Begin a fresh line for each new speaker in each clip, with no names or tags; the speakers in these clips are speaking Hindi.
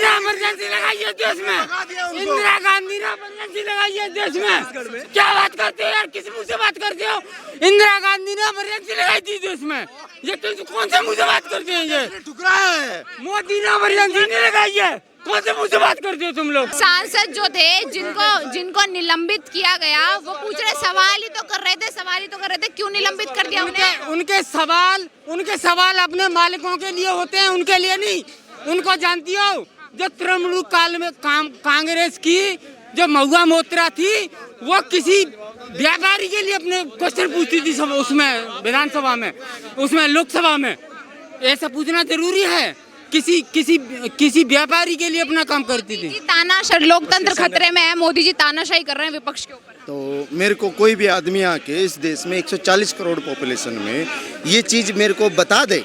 ने इमरजेंसी लगाई है देश में, इंदिरा गांधी ने इमरजेंसी लगाई है देश में। क्या बात करते हो यार, किस मुंह से बात करते हो? इंदिरा गांधी ने इमरजेंसी लगाई थी देश में, ये कौन से मुंह से बात करते हैं? ये
टुकड़ा है,
मोदी ने इमरजेंसी नहीं लगाई है, कौन से मुंह से बात करते हो तुम लोग?
सांसद जो थे जिनको निलंबित किया गया, वो पूछ रहे सवाल ही तो कर रहे थे, क्यों निलंबित कर दिया उन्हें?
उनके सवाल अपने मालिकों के लिए होते हैं, उनके लिए नहीं। उनको जानती हो, जो तृणमूल काल में कांग्रेस की जो महुआ मोत्रा थी, वो किसी व्यापारी के लिए अपने क्वेश्चन पूछती थी सब, उसमें विधानसभा में, उसमें लोकसभा में। ऐसा पूछना जरूरी है? किसी व्यापारी के लिए अपना काम करती थी।
तानाशाही, लोकतंत्र खतरे में है, मोदी जी तानाशाही कर रहे हैं विपक्ष के ऊपर।
तो मेरे को कोई भी आदमी आके इस देश में 140 करोड़ पॉपुलेशन में ये चीज़ मेरे को बता दे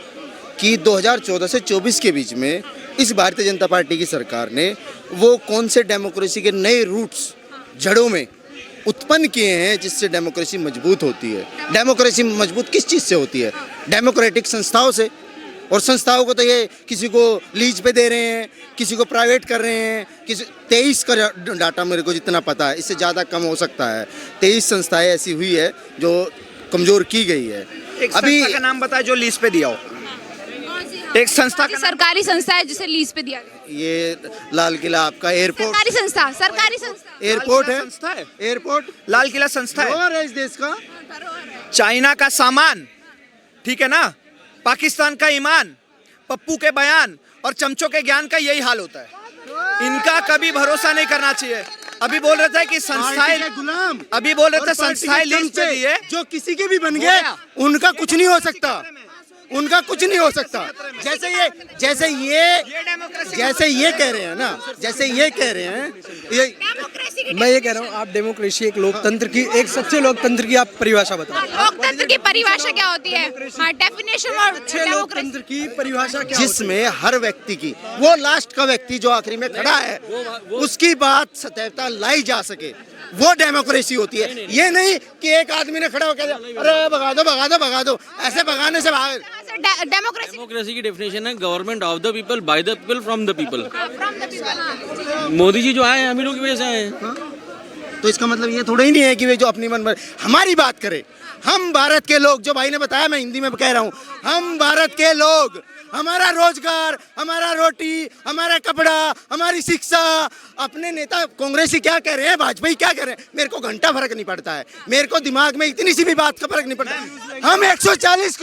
कि 2014 से 24 के बीच में इस भारतीय जनता पार्टी की सरकार ने वो कौन से डेमोक्रेसी के नए रूट्स जड़ों में उत्पन्न किए हैं जिससे डेमोक्रेसी मजबूत होती है। डेमोक्रेसी मजबूत किस चीज़ से होती है? डेमोक्रेटिक संस्थाओं से। और संस्थाओं को तो ये किसी को लीज पे दे रहे हैं, किसी को प्राइवेट कर रहे हैं, किसी 23 का डाटा मेरे को जितना पता है, इससे ज़्यादा कम हो सकता है। 23 संस्थाएं ऐसी हुई है जो कमज़ोर की गई है।
एक संस्था का नाम बताए जो लीज पे दिया हो। एक संस्था का
सरकारी संस्था है जिसे लीज पे दिया गया।
ये लाल किला आपका एयरपोर्ट,
सरकारी संस्था
एयरपोर्ट है,
संस्था है,
एयरपोर्ट
लाल किला संस्था है
इस देश का।
चाइना का सामान, ठीक है ना, पाकिस्तान का ईमान, पप्पू के बयान और चमचों के ज्ञान का यही हाल होता है। इनका कभी भरोसा नहीं करना चाहिए। अभी बोल रहे थे कि संस्थाएं
गुलाम,
अभी बोल रहे थे संस्थाएं लीज पे दी है,
जो किसी के भी बन गए, उनका कुछ नहीं हो सकता, उनका कुछ नहीं हो सकता। जैसे ये कह रहे हैं ना, जैसे ये कह रहे हैं,
मैं ये कह रहा हूँ, आप डेमोक्रेसी, एक लोकतंत्र की, एक सच्चे लोकतंत्र की आप परिभाषा बताओ।
लोकतंत्र की परिभाषा क्या होती है? डेफिनेशन और
लोकतंत्र की परिभाषा क्या?
जिसमें हर व्यक्ति की, वो लास्ट का व्यक्ति जो आखिरी में खड़ा है, उसकी बात सत्यता लाई जा सके, वो डेमोक्रेसी होती है। ये नहीं कि एक आदमी ने खड़ा होकर अरे भगा दो, ऐसे भगाने से भाग।
डेमोक्रेसी की डेफिनेशन है government of the people, by the people, from the people. Modi ji जो आए हैं हम ही लोग की वजह से आए हैं।
तो इसका मतलब ये थोड़ा ही नहीं है कि वे जो अपनी मन हमारी बात करे। हम भारत के लोग, जो भाई ने बताया, मैं हिंदी में कह रहा हूँ, हम भारत के लोग, हमारा रोजगार, हमारा रोटी, हमारा कपड़ा, हमारी शिक्षा, अपने नेता कांग्रेसी क्या कह रहे हैं, भाजपा क्या कह रहे हैं, मेरे को घंटा फर्क नहीं पड़ता है। मेरे को दिमाग में इतनी सी भी बात का फर्क नहीं पड़ता। हम 140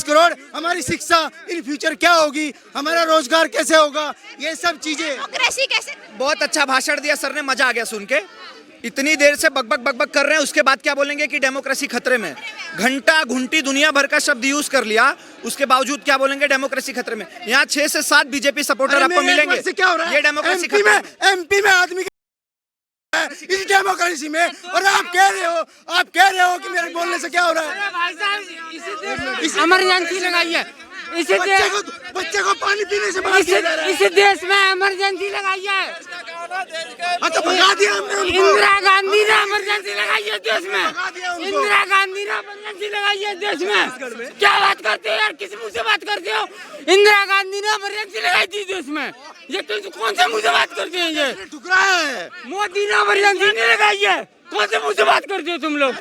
करोड़, हमारी शिक्षा इन फ्यूचर क्या होगी, हमारा रोजगार कैसे होगा, ये सब चीजें।
कैसे?
बहुत अच्छा भाषण दिया सर ने, मजा आ गया सुन के। इतनी देर से बकबक कर रहे हैं, उसके बाद क्या बोलेंगे कि डेमोक्रेसी खतरे में। घंटा घुंटी दुनिया भर का शब्द यूज कर लिया, उसके बावजूद क्या बोलेंगे डेमोक्रेसी खतरे में। यहाँ 6 से 7 बीजेपी सपोर्टर आपको मिलेंगे। ये डेमोक्रेसी
एमपी में आदमी इस डेमोक्रेसी में, और आप कह रहे हो कि मेरे बोलने से क्या हो रहा है?
भाई साहब, इमरजेंसी लगाई है,
बच्चे को पानी पीने से
इस देश में इमरजेंसी लगाई है।
तो भगा दिया हमने उनको।
इंदिरा गांधी ने इमरजेंसी लगाई है देश में, इंदिरा गांधी ने इमरजेंसी लगाई है देश में। क्या बात करते हो यार, किस मुंह से बात करते हो? इंदिरा गांधी ने इमरजेंसी लगाई थी देश में, ये कौन से मुंह से बात करते हैं? ये
टुकड़ा है,
मोदी ने इमरजेंसी नहीं लगाई है, कौन से मुंह से बात करते हो तुम लोग?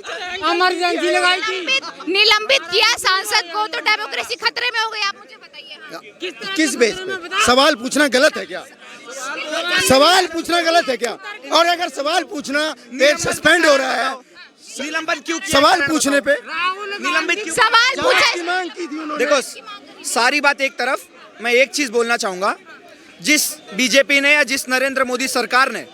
इमरजेंसी लगाई थी,
निलंबित किया सांसद को, तो डेमोक्रेसी खतरे में हो गई। आप मुझे बताइए
किस बेस पे? सवाल पूछना गलत है क्या? सवाल पूछना गलत है क्या? और अगर सवाल पूछना पेट सस्पेंड हो रहा है,
निलंबन क्यों किया?
सवाल पूछने पे
निलंबित क्यों?
सवाल पूछे।
देखो, सारी बात एक तरफ, मैं एक चीज बोलना चाहूंगा। जिस बीजेपी ने या जिस नरेंद्र मोदी सरकार ने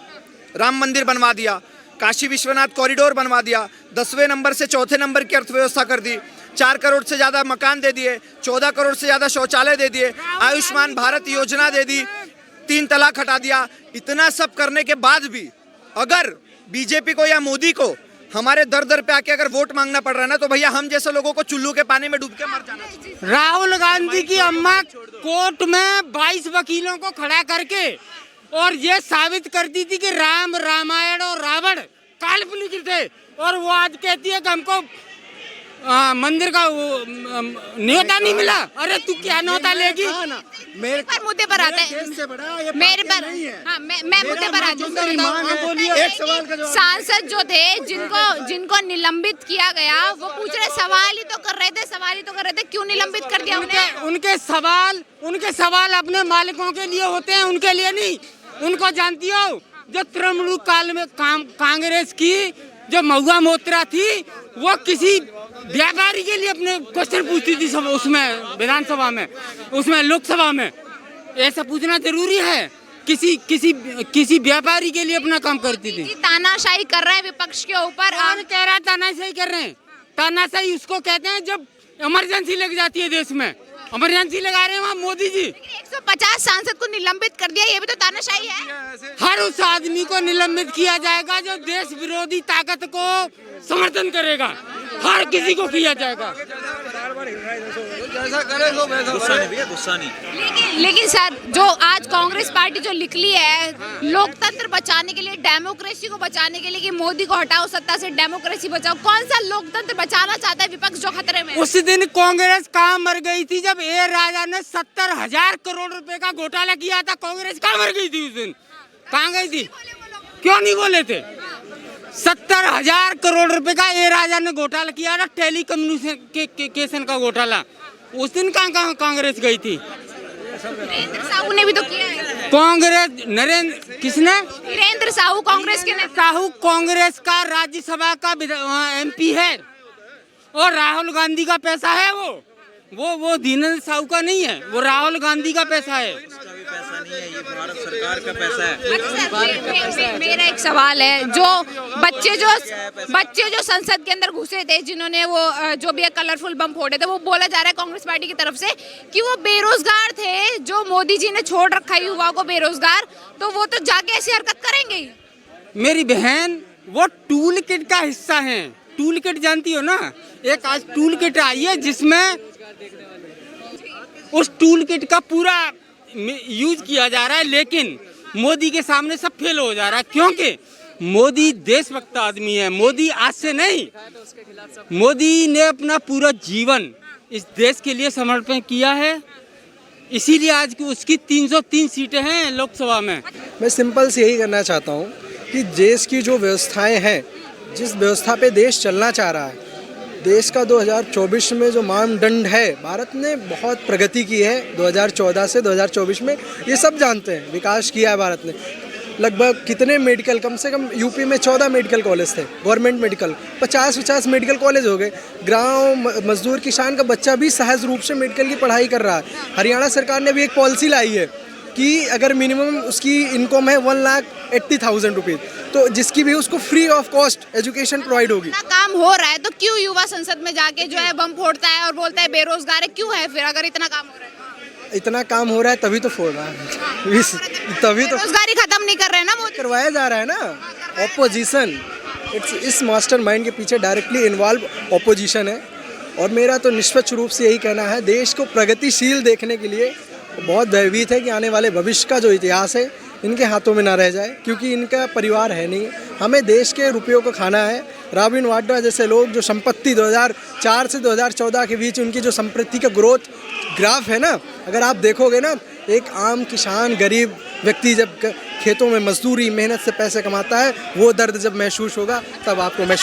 राम मंदिर बनवा दिया, काशी विश्वनाथ कॉरिडोर बनवा दिया, 10वें नंबर से 4थे नंबर की अर्थव्यवस्था कर दी, 4 करोड़ से ज्यादा मकान दे दिए, 14 करोड़ से ज्यादा शौचालय दे दिए, आयुष्मान भारत योजना दे दी, 3 तलाक हटा दिया। इतना सब करने के बाद भी अगर बीजेपी को या मोदी को हमारे दर दर पे आके अगर वोट मांगना पड़ रहा है ना, तो भैया हम जैसे लोगों को चुल्लू के पानी में डूब के मर जाना चाहिए।
राहुल गांधी की अम्मा कोर्ट में 22 वकीलों को खड़ा करके और ये साबित करती थी कि राम, रामायण और रावण काल्पनिक थे, और वो आज कहती है कि हमको मंदिर का न्योता नहीं मिला। अरे तू क्या न्योता लेगी?
मेरे
पर मुद्दे पर आते हैं, मेरे पर, हाँ मैं मुद्दे पर आती हूँ।
एक सवाल का जवाब।
सांसद जो थे जिनको निलंबित किया गया, वो पूछ रहे, सवाल ही तो कर रहे थे, क्यों निलंबित कर दिया उन्हें?
उनके सवाल अपने मालिकों के लिए होते हैं, उनके लिए नहीं। उनको जानती हो, जो तृणमूल काल में कांग्रेस की जो महुआ मोत्रा थी, वो किसी व्यापारी के लिए अपने क्वेश्चन पूछती थी सब, उसमें विधानसभा में, उसमें लोकसभा में। ऐसा पूछना जरूरी है? किसी व्यापारी के लिए अपना काम करती थी।
तानाशाही कर रहे हैं विपक्ष के ऊपर।
कौन कह रहा है तानाशाही कर रहे हैं? तानाशाही उसको कहते हैं जब इमरजेंसी लग जाती है देश में। इमरजेंसी लगा रहे हैं वहाँ मोदी जी।
150 सांसद को निलंबित कर दिया, ये भी तो तानाशाही है।
हर उस आदमी को निलंबित किया जाएगा जो देश विरोधी ताकत को समर्थन करेगा, हर किसी को किया जाएगा।
लेकिन सर, जो आज कांग्रेस पार्टी जो निकली है लोकतंत्र बचाने के लिए, डेमोक्रेसी को बचाने के लिए, कि मोदी को हटाओ सत्ता से, डेमोक्रेसी बचाओ, कौन सा लोकतंत्र बचाना चाहता है विपक्ष जो खतरे में?
उस दिन कांग्रेस कहाँ मर गई थी जब ए राजा ने 70,000 करोड़ रुपए का घोटाला किया था? कांग्रेस कहाँ मर गई थी उस दिन? कहाँ गई थी? क्यों नहीं बोले थे? 70,000 करोड़ रुपए का ए राजा ने घोटाला किया था, टेलीकम्युनिकेशन का घोटाला। उस दिन कहाँ कांग्रेस गई थी?
वीरेंद्र साहू ने भी तो किया है।
कांग्रेस किसने?
वीरेंद्र साहू कांग्रेस के नेता।
साहू कांग्रेस का राज्यसभा का MP है, और राहुल गांधी का पैसा है वो दीनेन्द्र साहू का नहीं है, वो राहुल गांधी का पैसा है।
पैसा नहीं है, ये भारत सरकार का पैसा है।
मेरा एक सवाल है, जो बच्चे जो संसद के अंदर घुसे थे, जिन्होंने वो जो भी कलरफुल बम फोड़े थे, वो बोला जा रहा है कांग्रेस पार्टी की तरफ से कि वो बेरोजगार थे, जो मोदी जी ने छोड़ रखा है युवाओं को बेरोजगार, तो वो तो जाके ऐसी हरकत करेंगे ही।
मेरी बहन, वो टूल किट का हिस्सा है। टूल किट जानती हो ना? एक आज टूल किट आई है जिसमें उस टूल किट का पूरा यूज किया जा रहा है, लेकिन मोदी के सामने सब फेल हो जा रहा है, क्योंकि मोदी देशभक्त आदमी है। मोदी आज से नहीं, मोदी ने अपना पूरा जीवन इस देश के लिए समर्पण किया है, इसीलिए आज की उसकी 303 सीटें हैं लोकसभा में।
मैं सिंपल से यही करना चाहता हूँ कि देश की जो व्यवस्थाएं हैं, जिस व्यवस्था पे देश चलना चाह रहा है, देश का 2024 में जो मानदंड है, भारत ने बहुत प्रगति की है 2014 से 2024 में, ये सब जानते हैं। विकास किया है भारत ने। लगभग कितने मेडिकल, कम से कम यूपी में 14 मेडिकल कॉलेज थे, गवर्नमेंट मेडिकल, 50 मेडिकल कॉलेज हो गए। गांव मजदूर किसान का बच्चा भी सहज रूप से मेडिकल की पढ़ाई कर रहा है। हरियाणा सरकार ने भी एक पॉलिसी लाई है कि अगर मिनिमम उसकी इनकम है 1,80,000 रुपीज़, तो जिसकी भी उसको free of cost education provide होगी।
काम हो रहा है तो क्यों युवा संसद में जाके जो है बम फोड़ता है और बोलता है बेरोजगार है? क्यों है फिर, अगर इतना काम हो रहा है?
इतना काम हो रहा है तभी तो फोड़ रहा है, तभी तो
बेरोजगारी खत्म नहीं कर रहे हैं ना मोदी।
करवाया जा रहा है ना। ऑपोजिशन, इस मास्टरमाइंड के पीछे डायरेक्टली इन्वॉल्व ऑपोजिशन है। और मेरा तो निष्पक्ष रूप से यही कहना है, देश को प्रगतिशील देखने के लिए बहुत भयभीत है कि आने वाले भविष्य का जो इतिहास है इनके हाथों में ना रह जाए, क्योंकि इनका परिवार है नहीं। हमें देश के रुपयों को खाना है। रॉबिन वाड्रा जैसे लोग जो संपत्ति 2004 से 2014 के बीच उनकी जो संपत्ति का ग्रोथ ग्राफ है ना, अगर आप देखोगे ना, एक आम किसान गरीब व्यक्ति जब खेतों में मजदूरी मेहनत से पैसे कमाता है, वो दर्द जब महसूस होगा तब आपको महसूस